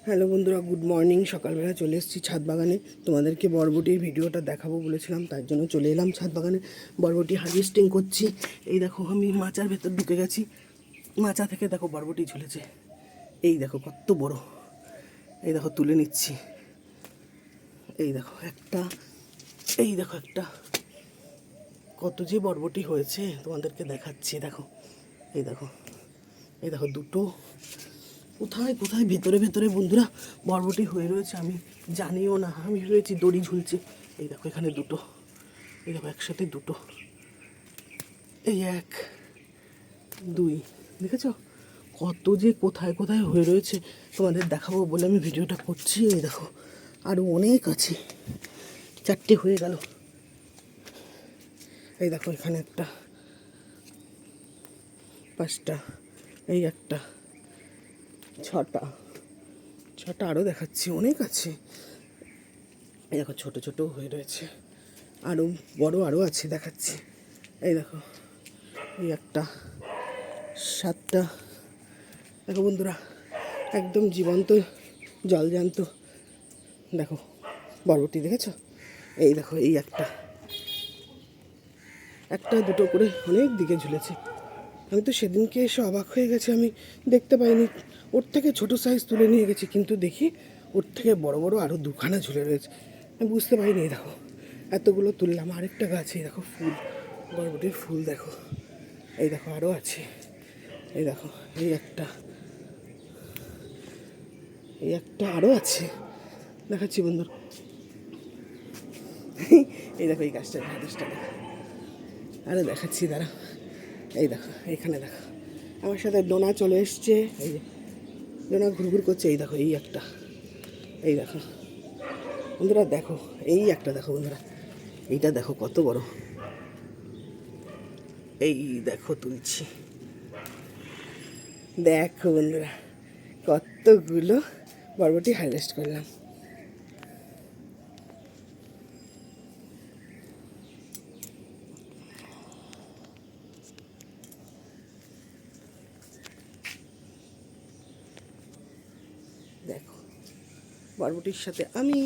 Hello বন্ধুরা, good morning. সকালবেলা চলে এসেছি ছাদ বাগানে। তোমাদেরকে বরবটির ভিডিওটা দেখাবো বলেছিলাম, তার জন্য চলে এলাম ছাদ বাগানে। বরবটি হারভেস্টিং করছি। এই দেখো, আমি মাচার ভেতর ঢুকে গেছি। মাচা থেকে দেখো বরবটি ঝুলেছে। এই দেখো কত বড়। এই দেখো তুলে নিচ্ছি। এই দেখো একটা, এই দেখো একটা, কত যে বরবটি হয়েছে তোমাদেরকে দেখাচ্ছি। দেখো, এই দেখো, এই দেখো দুটো। কোথায় কোথায় ভেতরে ভেতরে বন্ধুরা বরবটি হয়ে রয়েছে আমি জানিও না। আমি ভেবেছি দড়ি ঝুলছে। এই দেখো এখানে দুটো, এই দেখো একসাথে দুটো, এই এক, দুই, দেখেছ কত যে কোথায় কোথায় হয়ে রয়েছে। তোমাদের দেখাবো বলে আমি ভিডিওটা করছি। এই দেখো আরও অনেক আছে। চারটে হয়ে গেল। এই দেখো এখানে একটা, পাঁচটা, এই একটা, ছটা, ছটা আরও দেখাচ্ছি, অনেক আছে। এই দেখো ছোটো ছোটো হয়ে রয়েছে, আরও বড় আরও আছে, দেখাচ্ছি। এই দেখো এই একটা, সাতটা। দেখো বন্ধুরা একদম জীবন্ত জলজান্ত। দেখো বরবটি দেখেছো? এই দেখো এই একটা, একটা দুটো করে অনেক দিকে ঝুলেছে। আমি তো সেদিনকে এসে অবাক হয়ে গেছি, আমি দেখতে পাইনি। ওর থেকে ছোটো সাইজ তুলে নিয়ে গেছি, কিন্তু দেখি ওর থেকে বড় বড় আরও দুখানা ঝুলে রয়েছে। আমি বুঝতে পারিনি। এই দেখো এতগুলো তুললাম। আরেকটা গাছে এই দেখো ফুল, বরবটির ফুল দেখো। এই দেখো আরও আছে। এই দেখো এই একটা, এই একটা আরও আছে, দেখাচ্ছি বন্ধুরা। এই দেখো এই গাছটা, গাছটা দেখো, আরও দেখাচ্ছি, দাঁড়া। এই দেখো এইখানে দেখো, আমার সাথে ডোনা চলে এসছে। এই যে ডোনা ঘুরঘুর করছে। এই দেখো এই একটা, এই দেখো বন্ধুরা, দেখো এই একটা, দেখো বন্ধুরা এইটা দেখো কত বড়। এই দেখো তুলছি, দেখো বন্ধুরা কতগুলো বরবটি হারভেস্ট করলাম। দেখো বরবটির সাথে আমি।